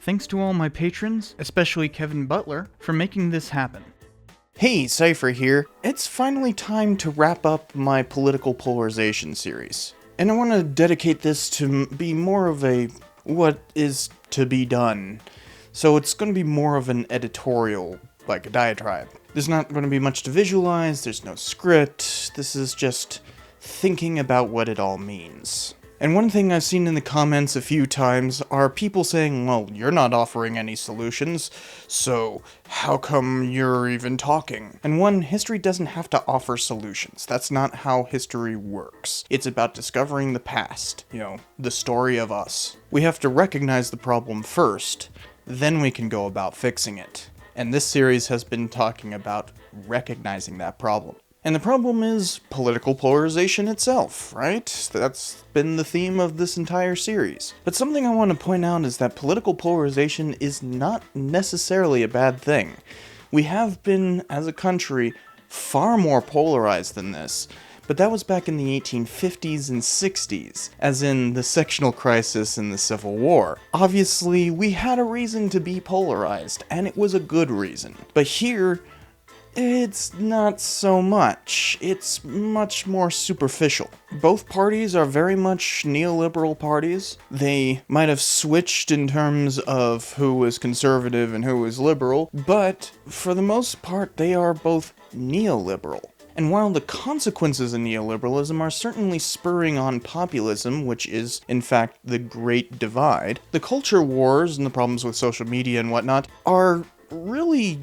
Thanks to all my patrons, especially Kevin Butler, for making this happen. Hey, Cypher here. It's finally time to wrap up my political polarization series. And I want to dedicate this to be more of a what is to be done. So it's going to be more of an editorial, like a diatribe. There's not going to be much to visualize, there's no script, this is just thinking about what it all means. And one thing I've seen in the comments a few times are people saying, well, you're not offering any solutions, so how come you're even talking? And one, history doesn't have to offer solutions. That's not how history works. It's about discovering the past, the story of us. We have to recognize the problem first, then we can go about fixing it. And this series has been talking about recognizing that problem. And the problem is political polarization itself, right? That's been the theme of this entire series. But something I want to point out is that political polarization is not necessarily a bad thing. We have been, as a country, far more polarized than this, but that was back in the 1850s and 60s, as in the sectional crisis and the Civil War. Obviously, we had a reason to be polarized, and it was a good reason. But here, it's not so much. It's much more superficial. Both parties are very much neoliberal parties. They might have switched in terms of who was conservative and who was liberal, but for the most part, they are both neoliberal. And while the consequences of neoliberalism are certainly spurring on populism, which is, in fact, the great divide, the culture wars and the problems with social media and whatnot are really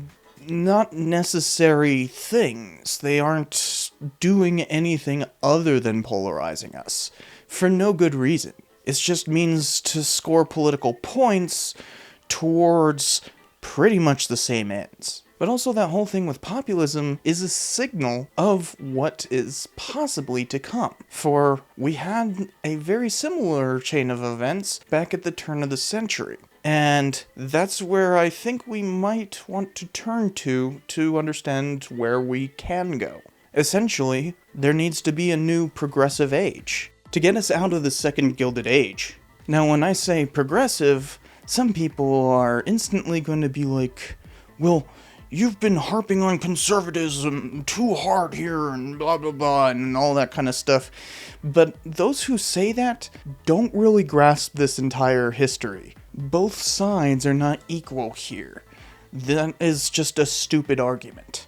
not necessary things. They aren't doing anything other than polarizing us, for no good reason. It just means to score political points towards pretty much the same ends. But also that whole thing with populism is a signal of what is possibly to come. For we had a very similar chain of events back at the turn of the century. And that's where I think we might want to turn to understand where we can go. Essentially, there needs to be a new progressive age to get us out of the second Gilded Age. Now, when I say progressive, some people are instantly going to be like, well, you've been harping on conservatism too hard here and blah blah blah and all that kind of stuff. But those who say that don't really grasp this entire history. Both sides are not equal here. That is just a stupid argument.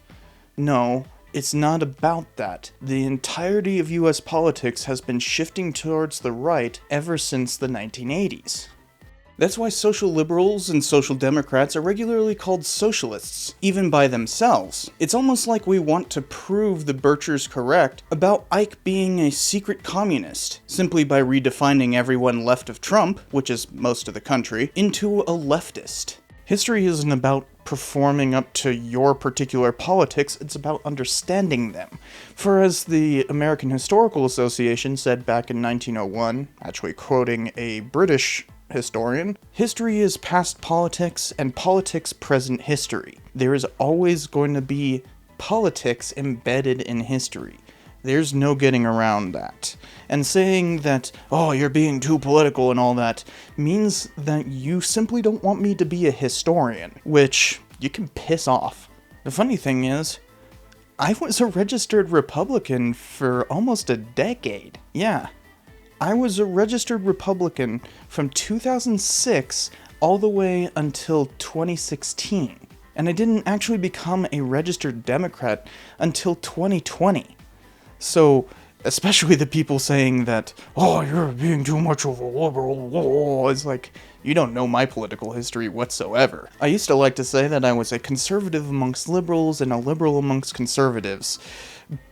No, it's not about that. The entirety of US politics has been shifting towards the right ever since the 1980s. That's why social liberals and social democrats are regularly called socialists, even by themselves. It's almost like we want to prove the Birchers correct about Ike being a secret communist, simply by redefining everyone left of Trump, which is most of the country, into a leftist. History isn't about performing up to your particular politics, it's about understanding them. For as the American Historical Association said back in 1901, actually quoting a British historian, history is past politics and politics present history. There is always going to be politics embedded in history. There's no getting around that. And saying that, oh, you're being too political and all that, means that you simply don't want me to be a historian, which you can piss off. The funny thing is, I was a registered Republican for almost a decade. Yeah. I was a registered Republican from 2006 all the way until 2016. And I didn't actually become a registered Democrat until 2020. So, especially the people saying that, oh, you're being too much of a liberal, it's like, you don't know my political history whatsoever. I used to like to say that I was a conservative amongst liberals and a liberal amongst conservatives.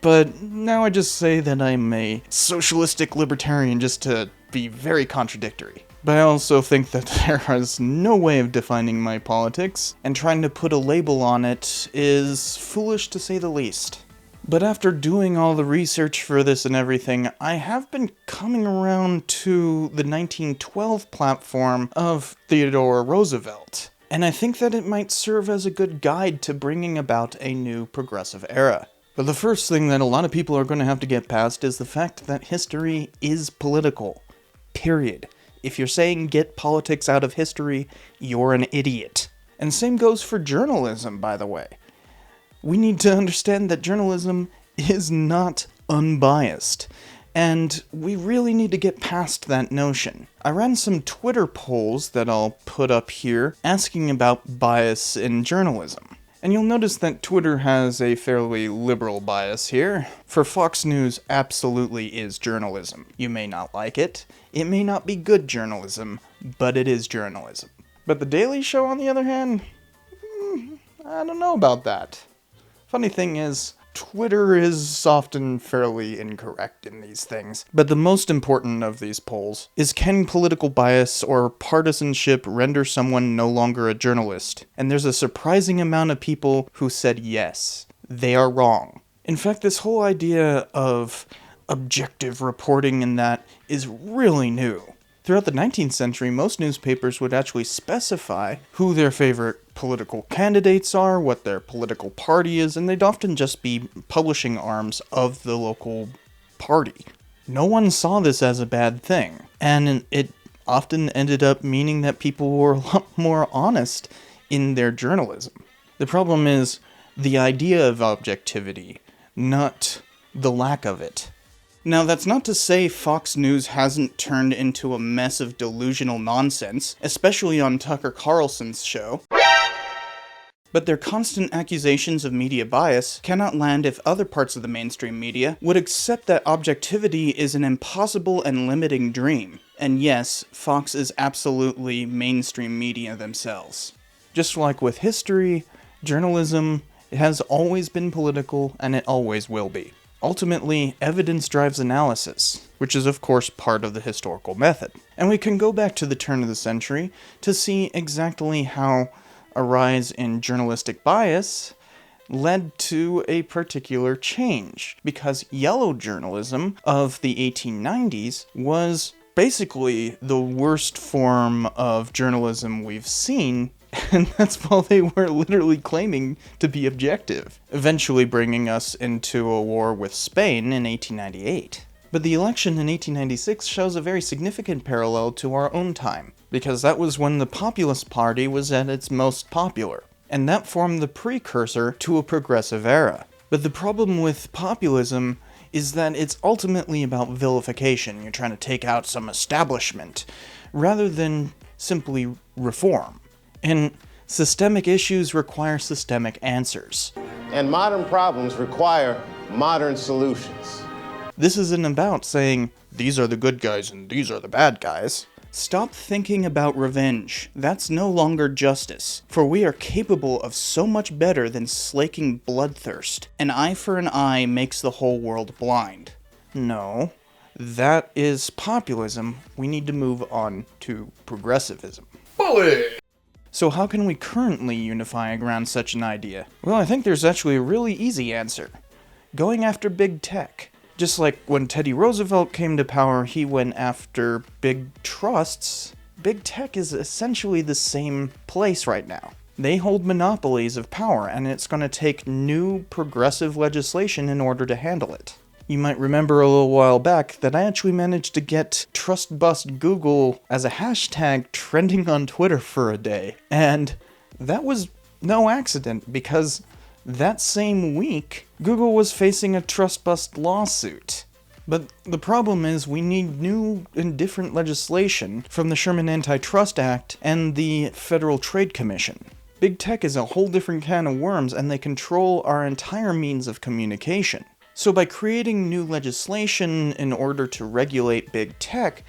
But now I just say that I'm a socialistic libertarian just to be very contradictory. But I also think that there is no way of defining my politics, and trying to put a label on it is foolish to say the least. But after doing all the research for this and everything, I have been coming around to the 1912 platform of Theodore Roosevelt. And I think that it might serve as a good guide to bringing about a new progressive era. But the first thing that a lot of people are going to have to get past is the fact that history is political. Period. If you're saying get politics out of history, you're an idiot. And same goes for journalism, by the way. We need to understand that journalism is not unbiased. And we really need to get past that notion. I ran some Twitter polls that I'll put up here asking about bias in journalism. And you'll notice that Twitter has a fairly liberal bias here. For Fox News absolutely is journalism. You may not like it. It may not be good journalism, but it is journalism. But The Daily Show, on the other hand, I don't know about that. Funny thing is, Twitter is often fairly incorrect in these things, but the most important of these polls is, can political bias or partisanship render someone no longer a journalist? And there's a surprising amount of people who said yes. They are wrong. In fact, this whole idea of objective reporting and that is really new. Throughout the 19th century, most newspapers would actually specify who their favorite political candidates are, what their political party is, and they'd often just be publishing arms of the local party. No one saw this as a bad thing, and it often ended up meaning that people were a lot more honest in their journalism. The problem is the idea of objectivity, not the lack of it. Now, that's not to say Fox News hasn't turned into a mess of delusional nonsense, especially on Tucker Carlson's show. But their constant accusations of media bias cannot land if other parts of the mainstream media would accept that objectivity is an impossible and limiting dream. And yes, Fox is absolutely mainstream media themselves. Just like with history, journalism, it has always been political, and it always will be. Ultimately, evidence drives analysis, which is of course part of the historical method. And we can go back to the turn of the century to see exactly how a rise in journalistic bias led to a particular change, because yellow journalism of the 1890s was basically the worst form of journalism we've seen, and that's while they were literally claiming to be objective, eventually bringing us into a war with Spain in 1898. But the election in 1896 shows a very significant parallel to our own time, because that was when the Populist Party was at its most popular, and that formed the precursor to a progressive era. But the problem with populism is that it's ultimately about vilification. You're trying to take out some establishment, rather than simply reform. And systemic issues require systemic answers. And modern problems require modern solutions. This isn't about saying, these are the good guys and these are the bad guys. Stop thinking about revenge. That's no longer justice, for we are capable of so much better than slaking bloodthirst. An eye for an eye makes the whole world blind. No, that is populism. We need to move on to progressivism. Bully! So how can we currently unify around such an idea? Well, I think there's actually a really easy answer. Going after big tech. Just like when Teddy Roosevelt came to power, he went after big trusts. Big tech is essentially the same place right now. They hold monopolies of power, and it's going to take new progressive legislation in order to handle it. You might remember a little while back that I actually managed to get Trust Bust Google as a hashtag trending on Twitter for a day. And that was no accident, because that same week, Google was facing a trust bust lawsuit. But the problem is we need new and different legislation from the Sherman Antitrust Act and the Federal Trade Commission. Big tech is a whole different can of worms, and they control our entire means of communication. So by creating new legislation in order to regulate big tech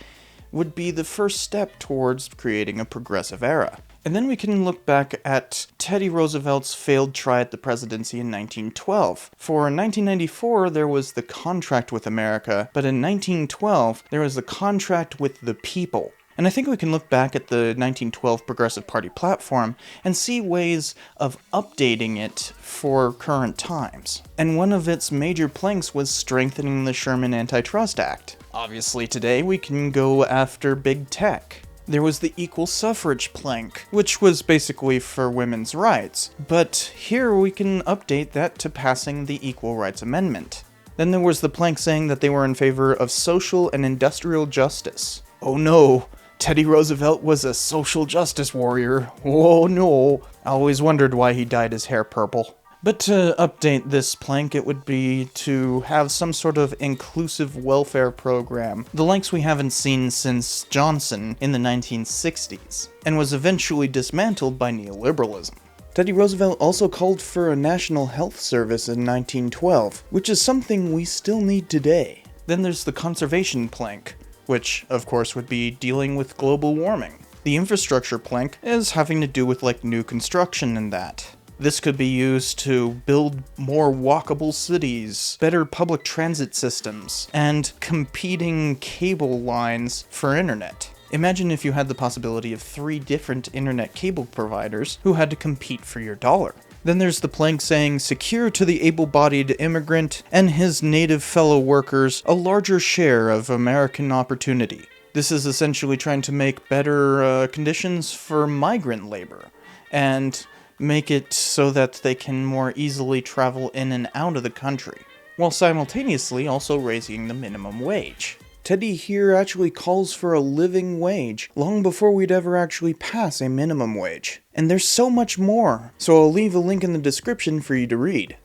would be the first step towards creating a progressive era. And then we can look back at Teddy Roosevelt's failed try at the presidency in 1912. For in 1994, there was the contract with America, but in 1912, there was the contract with the people. And I think we can look back at the 1912 Progressive Party platform and see ways of updating it for current times. And one of its major planks was strengthening the Sherman Antitrust Act. Obviously today we can go after big tech. There was the equal suffrage plank, which was basically for women's rights, but here we can update that to passing the Equal Rights Amendment. Then there was the plank saying that they were in favor of social and industrial justice. Oh no, Teddy Roosevelt was a social justice warrior. Oh no. I always wondered why he dyed his hair purple. But to update this plank, it would be to have some sort of inclusive welfare program, the likes we haven't seen since Johnson in the 1960s, and was eventually dismantled by neoliberalism. Teddy Roosevelt also called for a national health service in 1912, which is something we still need today. Then there's the conservation plank, which of course would be dealing with global warming. The infrastructure plank is having to do with like new construction and that. This could be used to build more walkable cities, better public transit systems, and competing cable lines for internet. Imagine if you had the possibility of 3 different internet cable providers who had to compete for your dollar. Then there's the plank saying, secure to the able-bodied immigrant and his native fellow workers a larger share of American opportunity. This is essentially trying to make better conditions for migrant labor, and make it so that they can more easily travel in and out of the country, while simultaneously also raising the minimum wage. Teddy here actually calls for a living wage, long before we'd ever actually pass a minimum wage. And there's so much more, so I'll leave a link in the description for you to read.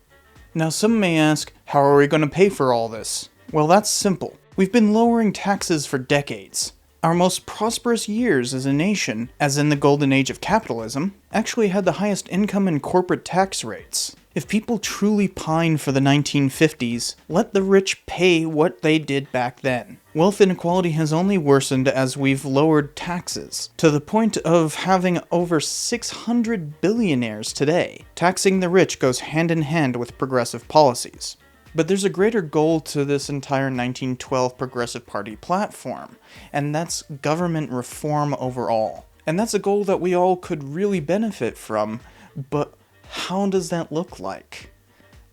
Now some may ask, how are we going to pay for all this? Well, that's simple. We've been lowering taxes for decades. Our most prosperous years as a nation, as in the golden age of capitalism, actually had the highest income and corporate tax rates. If people truly pine for the 1950s, let the rich pay what they did back then. Wealth inequality has only worsened as we've lowered taxes, to the point of having over 600 billionaires today. Taxing the rich goes hand in hand with progressive policies. But there's a greater goal to this entire 1912 Progressive Party platform, and that's government reform overall. And that's a goal that we all could really benefit from, but how does that look like?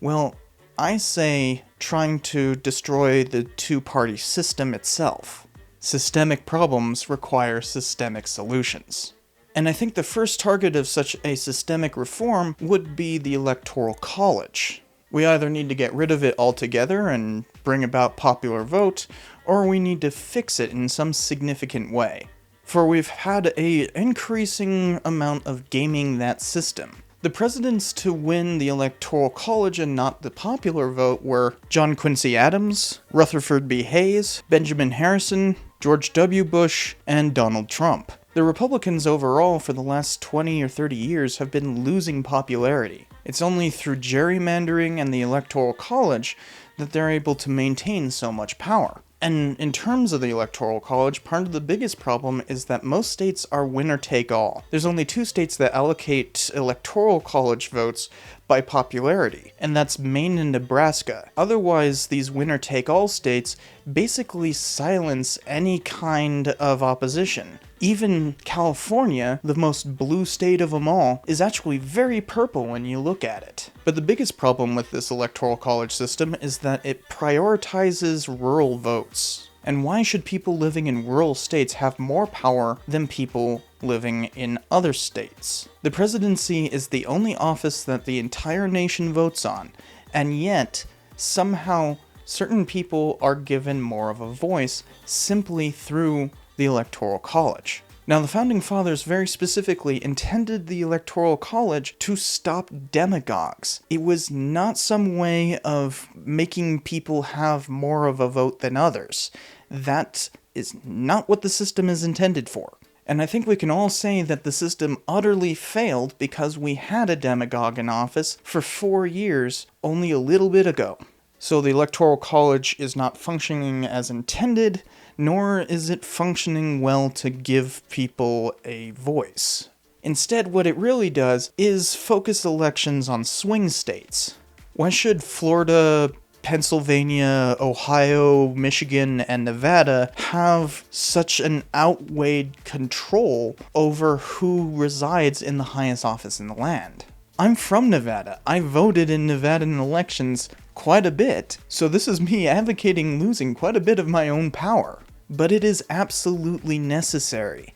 Well, I say trying to destroy the two-party system itself. Systemic problems require systemic solutions. And I think the first target of such a systemic reform would be the Electoral College. We either need to get rid of it altogether and bring about popular vote, or we need to fix it in some significant way. For we've had an increasing amount of gaming that system. The presidents to win the Electoral College and not the popular vote were John Quincy Adams, Rutherford B. Hayes, Benjamin Harrison, George W. Bush, and Donald Trump. The Republicans overall for the last 20 or 30 years have been losing popularity. It's only through gerrymandering and the Electoral College that they're able to maintain so much power. And in terms of the Electoral College, part of the biggest problem is that most states are winner-take-all. There's only 2 states that allocate Electoral College votes by popularity, and that's Maine and Nebraska. Otherwise, these winner-take-all states basically silence any kind of opposition. Even California, the most blue state of them all, is actually very purple when you look at it. But the biggest problem with this Electoral College system is that it prioritizes rural votes. And why should people living in rural states have more power than people living in other states? The presidency is the only office that the entire nation votes on, and yet, somehow, certain people are given more of a voice simply through the Electoral College. Now, the Founding Fathers very specifically intended the Electoral College to stop demagogues. It was not some way of making people have more of a vote than others. That is not what the system is intended for. And I think we can all say that the system utterly failed because we had a demagogue in office for 4 years only a little bit ago. So the Electoral College is not functioning as intended, nor is it functioning well to give people a voice. Instead, what it really does is focus elections on swing states. Why should Florida, Pennsylvania, Ohio, Michigan, and Nevada have such an outweighed control over who resides in the highest office in the land? I'm from Nevada. I voted in Nevadan elections quite a bit, so this is me advocating losing quite a bit of my own power. But it is absolutely necessary.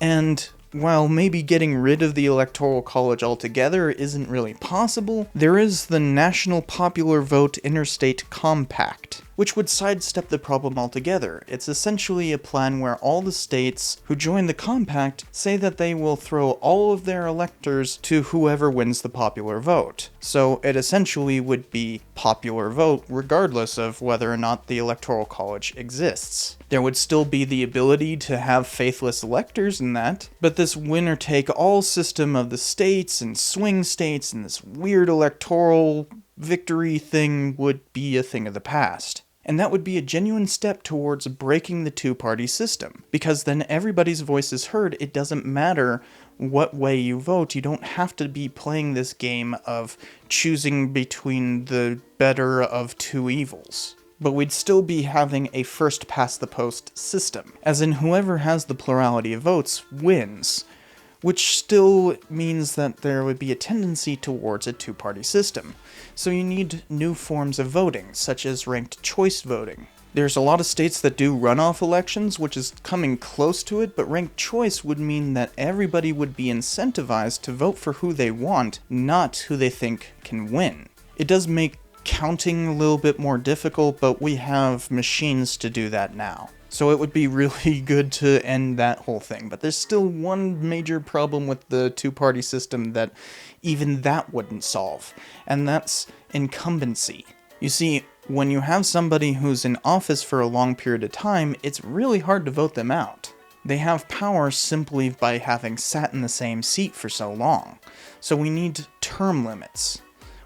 And while maybe getting rid of the Electoral College altogether isn't really possible, there is the National Popular Vote Interstate Compact. which would sidestep the problem altogether. It's essentially a plan where all the states who join the compact say that they will throw all of their electors to whoever wins the popular vote. So it essentially would be popular vote regardless of whether or not the Electoral College exists. There would still be the ability to have faithless electors in that, but this winner-take-all system of the states and swing states and this weird electoral victory thing would be a thing of the past. And that would be a genuine step towards breaking the two-party system, because then everybody's voice is heard. It doesn't matter what way you vote. You don't have to be playing this game of choosing between the better of two evils. But we'd still be having a first-past-the-post system, as in whoever has the plurality of votes wins, which still means that there would be a tendency towards a two-party system. So you need new forms of voting, such as ranked choice voting. There's a lot of states that do runoff elections, which is coming close to it, but ranked choice would mean that everybody would be incentivized to vote for who they want, not who they think can win. It does make counting a little bit more difficult, but we have machines to do that now. So it would be really good to end that whole thing. But there's still one major problem with the two-party system that even that wouldn't solve, and that's incumbency. You see, when you have somebody who's in office for a long period of time, it's really hard to vote them out. They have power simply by having sat in the same seat for so long. So we need term limits.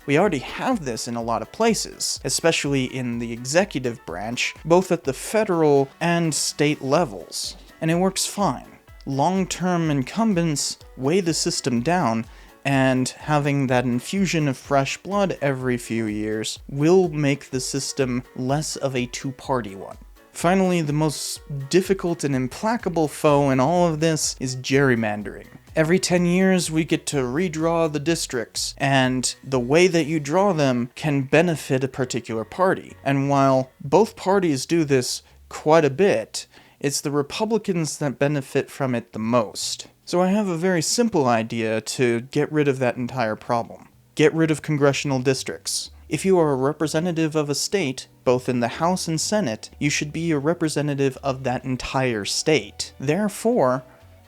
We already have this in a lot of places, especially in the executive branch, both at the federal and state levels, and it works fine. Long-term incumbents weigh the system down, and having that infusion of fresh blood every few years will make the system less of a two-party one. Finally, the most difficult and implacable foe in all of this is gerrymandering. Every 10 years, we get to redraw the districts, and the way that you draw them can benefit a particular party. And while both parties do this quite a bit, it's the Republicans that benefit from it the most. So I have a very simple idea to get rid of that entire problem. Get rid of congressional districts. If you are a representative of a state, both in the House and Senate, you should be a representative of that entire state. Therefore,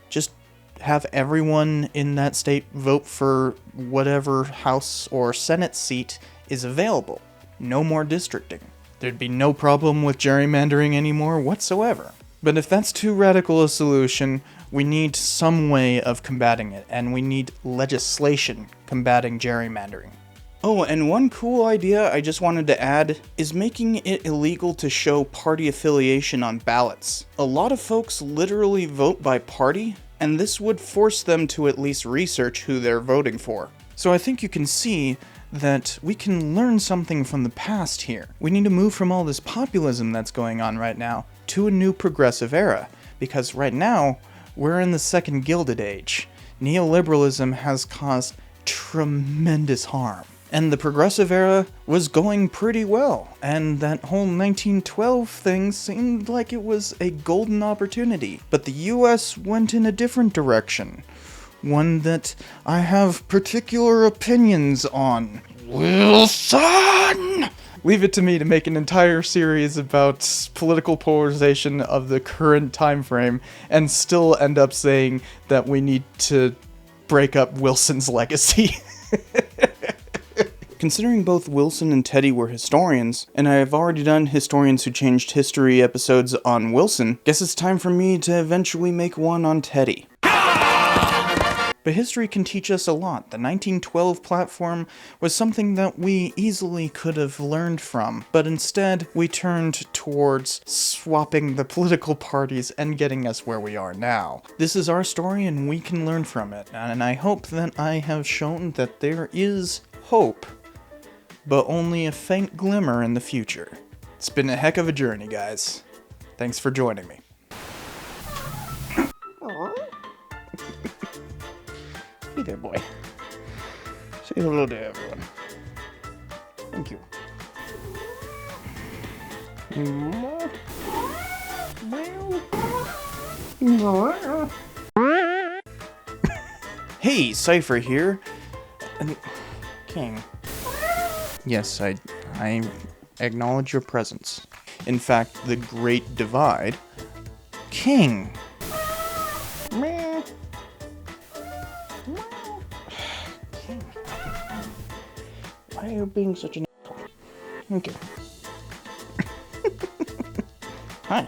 just have everyone in that state vote for whatever House or Senate seat is available. No more districting. There'd be no problem with gerrymandering anymore whatsoever. But if that's too radical a solution, we need some way of combating it, and we need legislation combating gerrymandering. Oh, and one cool idea I just wanted to add is making it illegal to show party affiliation on ballots. A lot of folks literally vote by party, and this would force them to at least research who they're voting for. So I think you can see that we can learn something from the past here. We need to move from all this populism that's going on right now to a new progressive era, because right now, we're in the second Gilded Age. Neoliberalism has caused tremendous harm. And the progressive era was going pretty well, and that whole 1912 thing seemed like it was a golden opportunity. But the US went in a different direction, one that I have particular opinions on. Wilson! Leave it to me to make an entire series about political polarization of the current time frame, and still end up saying that we need to break up Wilson's legacy. Considering both Wilson and Teddy were historians, and I have already done Historians Who Changed History episodes on Wilson, guess it's time for me to eventually make one on Teddy. But history can teach us a lot. The 1912 platform was something that we easily could have learned from, but instead we turned towards swapping the political parties and getting us where we are now. This is our story and we can learn from it, and I hope that I have shown that there is hope, but only a faint glimmer in the future. It's been a heck of a journey, guys. Thanks for joining me. Hey there, boy. Say hello to everyone. Thank you. Hey, Cypher here. King. Yes, I Acknowledge your presence. In fact, the Great Divide. King. Meh. King. Why are you being such an asshole? Okay. Hi.